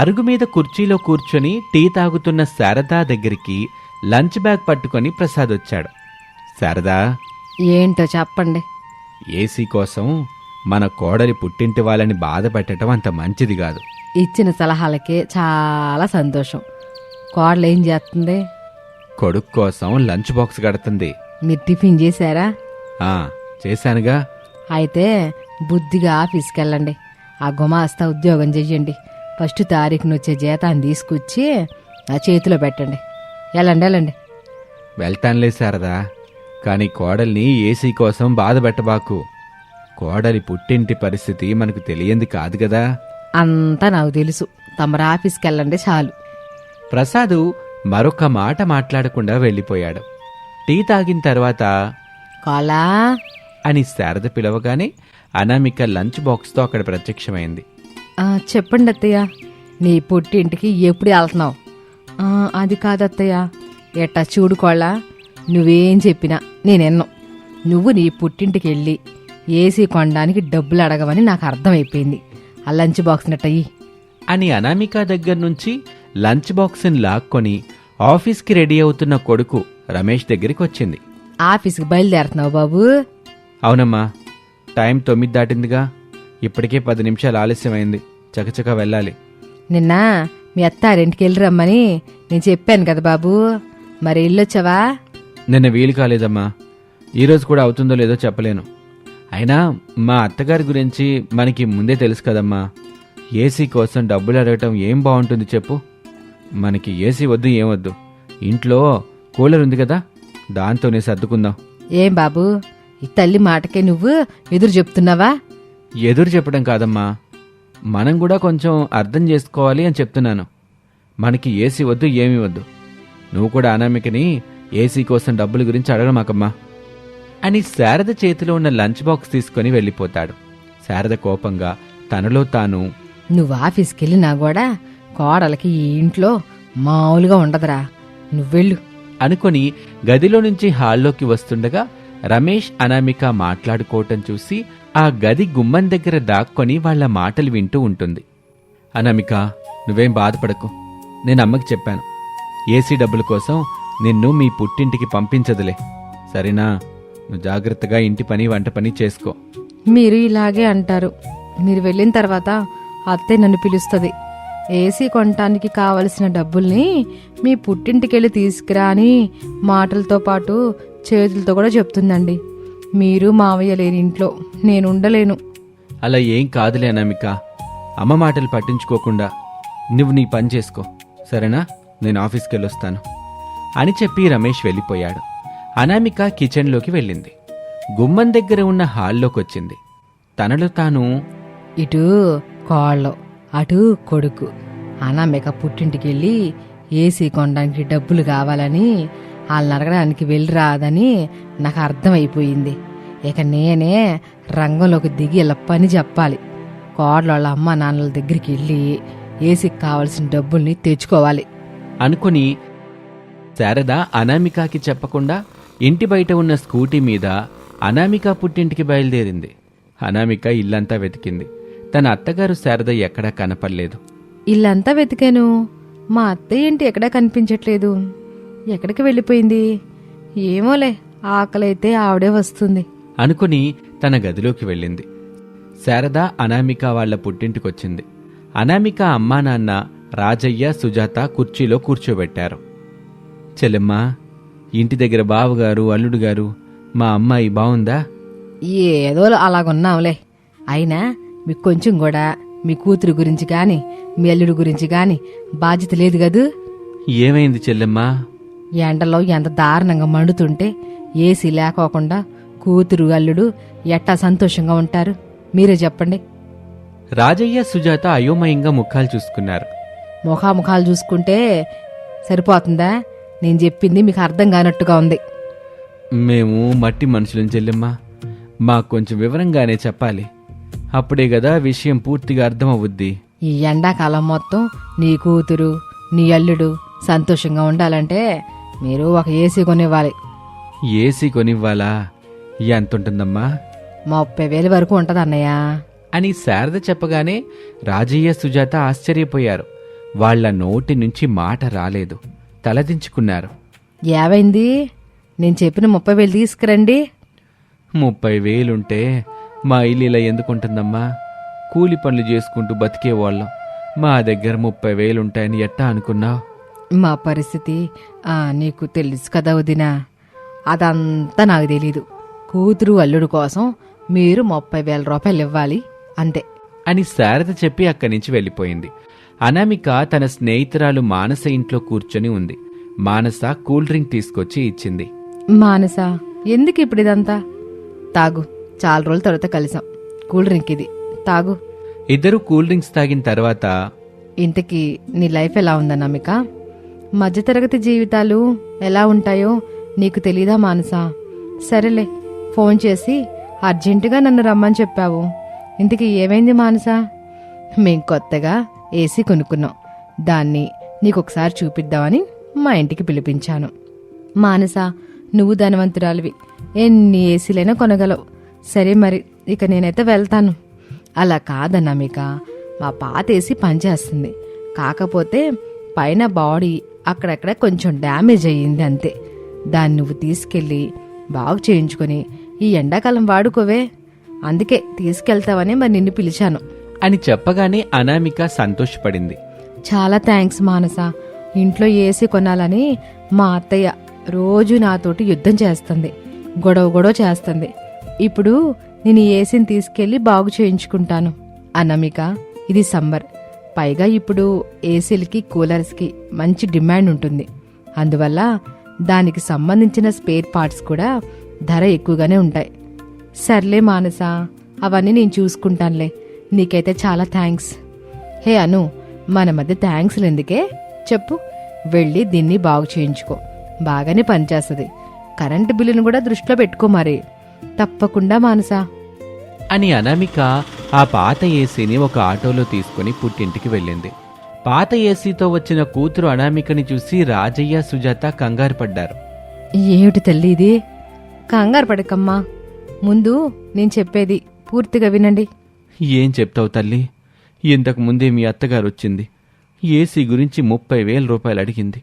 అరుగు మీద కుర్చీలో కూర్చొని టీ తాగుతున్న శారదా దగ్గరికి లంచ్ బ్యాగ్ పట్టుకొని ప్రసాద్ వచ్చాడు. శారదా, ఏంటో చెప్పండి. ఏసీ కోసం మన కోడలి పుట్టింటి వాళ్ళని బాధ పెట్టడం అంత మంచిది కాదు. ఇచ్చిన సలహాలకే చాలా సంతోషం. కోడలు ఏం చేస్తుంది? కొడుకు కోసం లంచ్ బాక్స్ కడుతుంది. మీరు టిఫిన్ చేశారా? చేశానుగా. అయితే బుద్ధిగా ఆఫీస్కి వెళ్ళండి. ఆ గుమాస్తా ఉద్యోగం చెయ్యండి. ఫస్ట్ తారీఖున వచ్చే జీతాన్ని తీసుకొచ్చి నా చేతిలో పెట్టండి. వెళ్ళండి. వెళ్తానులే శారదా, కానీ కోడల్ని ఏసీ కోసం బాధ పెట్టబాకు. కోడలి పుట్టింటి పరిస్థితి మనకు తెలియంది కాదు కదా. అంతా నాకు తెలుసు. తమరు ఆఫీస్కి వెళ్ళండి చాలు. ప్రసాదు మరొక మాట మాట్లాడకుండా వెళ్ళిపోయాడు. టీ తాగిన తర్వాత కోలా అని శారద పిలవగానే అనామిక లంచ్ బాక్స్తో అక్కడ ప్రత్యక్షమైంది. చెప్పండి అత్తయ్య, నీ పుట్టింటికి ఎప్పుడు వెళ్తున్నావు? అది కాదత్తయ్య. ఎట్టా చూడు కోళ్ళ, నువ్వేం చెప్పినా నేనెన్నో. నువ్వు నీ పుట్టింటికి వెళ్ళి ఏసీ కొనడానికి డబ్బులు అడగవని నాకు అర్థమైపోయింది. ఆ లంచ్ బాక్స్ నట్టయి అని అనామిక దగ్గర నుంచి లంచ్ బాక్స్ని లాక్కొని ఆఫీస్కి రెడీ అవుతున్న కొడుకు రమేష్ దగ్గరికి వచ్చింది. ఆఫీస్కి బయలుదేరుతున్నావు బాబు? అవునమ్మా, టైం 9 దాటిందిగా. ఇప్పటికే 10 నిమిషాలు ఆలస్యమైంది. చకచక వెళ్ళాలి. నిన్న మీ అత్తారింటికి వెళ్ళి రమ్మని నేను చెప్పాను కదా బాబు, మరి వెళ్ళొచ్చావా? నిన్న వీలు కాలేదమ్మా. ఈరోజు కూడా అవుతుందో లేదో చెప్పలేను. అయినా మా అత్తగారి గురించి మనకి ముందే తెలుసు కదమ్మా. ఏసీ కోసం డబ్బులు అడగటం ఏం బాగుంటుంది చెప్పు. మనకి ఏసీ వద్దు, ఏమొద్దు. ఇంట్లో కూలర్ ఉంది కదా, దాంతోనే సర్దుకుందాం. ఏం బాబు, ఈ తల్లి మాటకే నువ్వు ఎదురు చెప్తున్నావా? ఎదురు చెప్పడం కాదమ్మా, మనం కూడా కొంచెం అర్థం చేసుకోవాలి అని చెప్తున్నాను. మనకి ఏసీ వద్దు, ఏమీ వద్దు. నువ్వు కూడా అనామికని ఏసీ కోసం డబ్బుల గురించి అడగమాకమ్మా అని శారద చేతిలో ఉన్న లంచ్ బాక్స్ తీసుకుని వెళ్ళిపోతాడు. శారద కోపంగా తనలో తాను, నువ్వు ఆఫీస్కి వెళ్ళినా కూడా కోడలకి ఈ ఇంట్లో మామూలుగా ఉండదురా, నువ్వెళ్ళు అనుకొని గదిలో నుంచి హాల్లోకి వస్తుండగా రమేష్ అనామిక మాట్లాడుకోవటం చూసి ఆ గది గుమ్మం దగ్గర దాక్కొని వాళ్ల మాటలు వింటూ ఉంటుంది. అనామిక, నువ్వేం బాధపడకు. నేను అమ్మకి చెప్పాను, ఏసీ డబ్బుల కోసం నిన్ను మీ పుట్టింటికి పంపించదులే, సరేనా? నువ్వు జాగ్రత్తగా ఇంటి పని వంట పని చేసుకో. మీరు ఇలాగే అంటారు. మీరు వెళ్ళిన తర్వాత అత్తే నన్ను పిలుస్తుంది. ఏసీ కొనటానికి కావలసిన డబ్బుల్ని మీ పుట్టింటికెళ్ళి తీసుకురా అని మాటలతో పాటు చేతులతో కూడా చెప్తుందండి. మీరు మావయ్య లేని ఇంట్లో నేను ఉండలేను. అలా ఏం కాదులే అనామిక, అమ్మ మాటలు పట్టించుకోకుండా నువ్వు నీ పని చేసుకో, సరేనా? నేను ఆఫీస్కి వెళ్ళొస్తాను అని చెప్పి రమేష్ వెళ్ళిపోయాడు. అనామిక కిచెన్లోకి వెళ్ళింది. గుమ్మం దగ్గర ఉన్న హాల్లోకి వచ్చింది. తనలో తాను, ఇటు కోళ్ళు, అటు కొడుకు. అనామిక పుట్టింటికి వెళ్ళి ఏసీ కొనడానికి డబ్బులు కావాలని వాళ్ళని అడగడానికి వెళ్ళి రాదని నాకు అర్థమైపోయింది. ఇక నేనే రంగంలోకి దిగి ఇలా పని చెప్పాలి. కోడల వాళ్ళ అమ్మ నాన్నల దగ్గరికి వెళ్ళి ఏసీకి కావాల్సిన డబ్బుల్ని తెచ్చుకోవాలి అనుకుని శారద అనామికకి చెప్పకుండా ఇంటి బయట ఉన్న స్కూటీ మీద అనామిక పుట్టింటికి బయలుదేరింది. అనామిక ఇల్లంతా వెతికింది. తన అత్తగారు శారద ఎక్కడా కనపడలేదు. ఇల్లంతా వెతికాను, మా అత్తయ్య ఏంటి ఎక్కడా కనిపించట్లేదు. ఎక్కడికి వెళ్ళిపోయింది? ఏమోలే, ఆకలైతే ఆవిడే వస్తుంది అనుకుని తన గదిలోకి వెళ్ళింది. శారద అనామిక వాళ్ల పుట్టింటికొచ్చింది. అనామిక అమ్మా నాన్న రాజయ్య సుజాత కుర్చీలో కూర్చోబెట్టారు. చెల్లెమ్మా, ఇంటి దగ్గర బావగారు అల్లుడు గారు, మా అమ్మాయి బావుందా? ఏదో అలాగున్నాంలే. అయినా మీకు కొంచెం కూడా మీ కూతురు గురించి గాని మీ అల్లుడు గురించి గాని బాధ్యత లేదు కదూ. ఏమైంది చెల్లెమ్మా? ఎండలో ఎంత దారుణంగా మండుతుంటే ఏసీ లేకోకుండా కూతురు అల్లుడు ఎట్టా సంతోషంగా ఉంటారు? మీరే చెప్పండి. రాజయ్య సుజాత అయోమయంగా ముఖాలు చూసుకున్నారు. ముఖాముఖాలు చూసుకుంటే సరిపోతుందా? నేను చెప్పింది మీకు అర్థం కానట్టుగా ఉంది. మేము మట్టి మనుషులం చెల్లెమ్మా, మాకు కొంచెం వివరంగానే చెప్పాలి. అప్పుడే కదా విషయం పూర్తిగా అర్థమవుద్ది. ఈ ఎండాకాలం మొత్తం నీ కూతురు నీ అల్లుడు సంతోషంగా ఉండాలంటే మీరు ఒక ఏసీ కొనివ్వాలి. ఏసీ కొనివ్వాలా? ఎంతుంటుందమ్మా? 30,000 వరకు ఉంటది అన్నయ్య అని శారద చెప్పగానే రాజయ్య సుజాత ఆశ్చర్యపోయారు. వాళ్ళ నోటి నుంచి మాట రాలేదు. తలదించుకున్నారు. ఏవైంది? నేను చెప్పిన 30,000 తీసుకురండి. 30,000 మా ఇల్లు ఇలా ఎందుకుంటుందమ్మా? కూలి పనులు చేసుకుంటూ బతికేవాళ్ళం. మా దగ్గర 30,000 ఉంటాయని ఎట్టా అనుకున్నావు? మా పరిస్థితి నీకు తెలుసు కదా వదినా. అదంతా నాకు తెలీదు. కూతురు అల్లుడు కోసం మీరు 30,000 రూపాయలు ఇవ్వాలి అంతే అని శారద చెప్పి అక్కడి నుంచి వెళ్ళిపోయింది. అనామిక తన స్నేహితురాలు మానస ఇంట్లో కూర్చొని ఉంది. మానస కూల్ డ్రింక్ తీసుకొచ్చి ఇచ్చింది. మానస, ఎందుకు ఇప్పుడు ఇదంతా? తాగు, చాలా రోజుల తర్వాత కలిసాం. కూల్ డ్రింక్ ఇది, తాగు. ఇద్దరు కూల్ డ్రింక్స్ తాగిన తర్వాత, ఇంతకీ నీ లైఫ్ ఎలా ఉందన్నామిక? మధ్యతరగతి జీవితాలు ఎలా ఉంటాయో నీకు తెలీదా మానస? సరేలే, ఫోన్ చేసి అర్జెంటుగా నన్ను రమ్మని చెప్పావు. ఇంతకీ ఏమైంది మానస? మేం కొత్తగా ఏసీ కొనుక్కున్నాం. దాన్ని నీకొకసారి చూపిద్దామని మా ఇంటికి పిలిపించాను. మానస, నువ్వు ధనవంతురాలివి, ఎన్ని ఏసీలైనా కొనగలవు. సరే మరి, ఇక నేనైతే వెళ్తాను. అలా కాదన్నామిక, మా పాత ఏసీ పనిచేస్తుంది. కాకపోతే పైన బాడీ అక్కడక్కడ కొంచెం డ్యామేజ్ అయ్యింది అంతే. దాన్ని నువ్వు తీసుకెళ్ళి బాగు చేయించుకొని ఈ ఎండాకాలం వాడుకోవే. అందుకే తీసుకెళ్తావని మరి నిన్ను పిలిచాను అని చెప్పగానే అనామిక సంతోషపడింది. చాలా థ్యాంక్స్ మానస. ఇంట్లో ఏసీ కొనాలని మా అత్తయ్య రోజు నాతోటి యుద్ధం చేస్తుంది, గొడవ చేస్తుంది. ఇప్పుడు నేను ఏసీని తీసుకెళ్లి బాగు చేయించుకుంటాను. అనామిక, ఇది సమ్మర్, పైగా ఇప్పుడు ఏసీలకి కూలర్స్కి మంచి డిమాండ్ ఉంటుంది. అందువల్ల దానికి సంబంధించిన స్పేర్ పార్ట్స్ కూడా ధర ఎక్కువగానే ఉంటాయి. సర్లే మానస, అవన్నీ నేను చూసుకుంటానులే. నీకైతే చాలా థ్యాంక్స్. హే అను, మన మధ్య థ్యాంక్స్లు ఎందుకే చెప్పు. వెళ్ళి దీన్ని బాగు చేయించుకో, బాగానే పనిచేస్తుంది. కరెంటు బిల్లును కూడా దృష్టిలో పెట్టుకో మరి. తప్పకుండా మానస అని అనామిక ఆ పాత ఏసీని ఒక ఆటోలో తీసుకుని పుట్టింటికి వెళ్ళింది. పాత ఏసీతో వచ్చిన కూతురు అనామికని చూసి రాజయ్య, సుజాత కంగారు పడ్డారు. ఏమిటి తల్లి ఇది? కంగారు పడకమ్మా, ముందు నేను చెప్పేది పూర్తిగా వినండి. ఏం చెప్తావు తల్లి? ఇంతకు ముందే మీ అత్తగారు వచ్చింది. ఏసీ గురించి 30,000 రూపాయలు అడిగింది.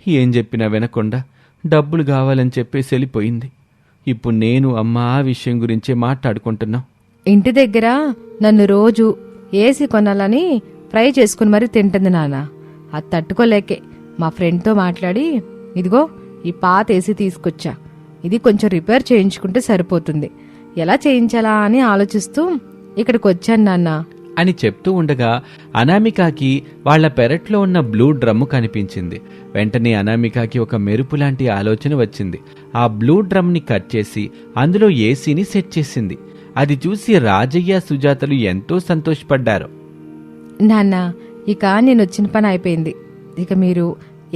ఏం చెప్పినా వినకుండా డబ్బులు కావాలని చెప్పేసి వెళ్ళిపోయింది. ఇప్పుడు నేను అమ్మ ఆ విషయం గురించే మాట్లాడుకుంటున్నాం. ఇంటి దగ్గర నన్ను రోజు ఏసీ కొనాలని ఫ్రై చేసుకుని మరీ తింటుంది నాన్న. అది తట్టుకోలేకే మా ఫ్రెండ్తో మాట్లాడి ఇదిగో ఈ పాత ఏసీ తీసుకొచ్చా. ఇది కొంచెం రిపేర్ చేయించుకుంటే సరిపోతుంది. ఎలా చేయించాలా అని ఆలోచిస్తూ ఇక్కడికి వచ్చాను నాన్న అని చెప్తూ ఉండగా అనామికకి వాళ్ల పెరట్లో ఉన్న బ్లూ డ్రమ్ము కనిపించింది. వెంటనే అనామికకి ఒక మెరుపు లాంటి ఆలోచన వచ్చింది. ఆ బ్లూ డ్రమ్ని కట్ చేసి అందులో ఏసీని సెట్ చేసింది. అది చూసి రాజయ్య, సుజాతలు ఎంతో సంతోషపడ్డారు. నాన్న, ఇక నేను వచ్చిన పని అయిపోయింది. ఇక మీరు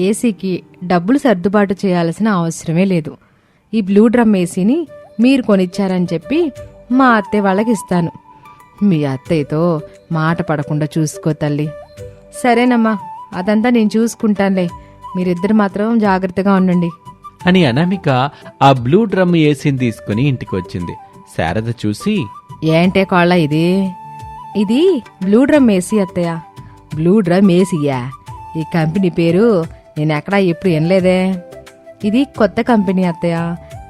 ఏసీకి డబ్బులు సర్దుబాటు చేయాల్సిన అవసరమే లేదు. ఈ బ్లూ డ్రమ్ ఏసీని మీరు కొనిచ్చారని చెప్పి మా అత్తయ్య వాళ్ళకి ఇస్తాను. మీ అత్తయ్యతో మాట పడకుండా చూసుకో తల్లి. సరేనమ్మా, అదంతా నేను చూసుకుంటానులే. మీరిద్దరు మాత్రం జాగ్రత్తగా ఉండండి అని అనామిక ఆ బ్లూ డ్రమ్ ఏసీని తీసుకుని ఇంటికి వచ్చింది. శారద చూసి, ఏంటే కోళ్ళ ఇది? ఇది బ్లూ డ్రమ్ ఏసీ అత్తయ్య. Blue drum Asia? ఈ కంపెనీ పేరు నేను ఎక్కడా ఎప్పుడు వినలేదే. ఇది కొత్త కంపెనీ అత్తయ్య.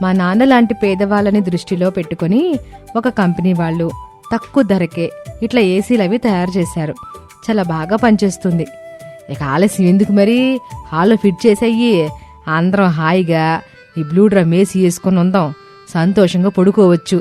మా నాన్న లాంటి పేదవాళ్ళని దృష్టిలో పెట్టుకుని ఒక కంపెనీ వాళ్ళు తక్కువ ధరకే ఇట్లా ఏసీలు అవి తయారు చేశారు. చాలా బాగా పనిచేస్తుంది. ఇక ఆలస్యం ఎందుకు మరి, హాల్లో ఫిట్ చేసేయి. అందరం హాయిగా ఈ బ్లూ డ్రమ్ ఏసీ వేసుకొని ఉందాం, సంతోషంగా పడుకోవచ్చు.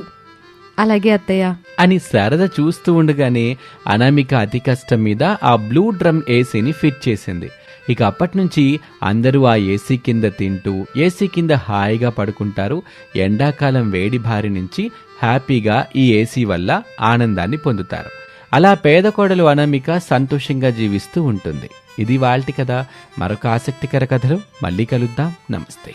అలాగే అత్తయ్య అని శారద చూస్తూ ఉండగానే అనామిక అతి కష్టం మీద ఆ బ్లూ డ్రమ్ ఏసీని ఫిట్ చేసింది. ఇక అప్పటినుంచి అందరూ ఆ ఏసీ కింద తింటూ ఏసీ కింద హాయిగా పడుకుంటారు. ఎండాకాలం వేడి బారి నుంచి హ్యాపీగా ఈ ఏసీ వల్ల ఆనందాన్ని పొందుతారు. అలా పేద కోడలు అనామిక సంతోషంగా జీవిస్తూ ఉంటుంది. ఇది వాల్టి కథ. మరొక ఆసక్తికర కథలో మళ్ళీ కలుద్దాం. నమస్తే.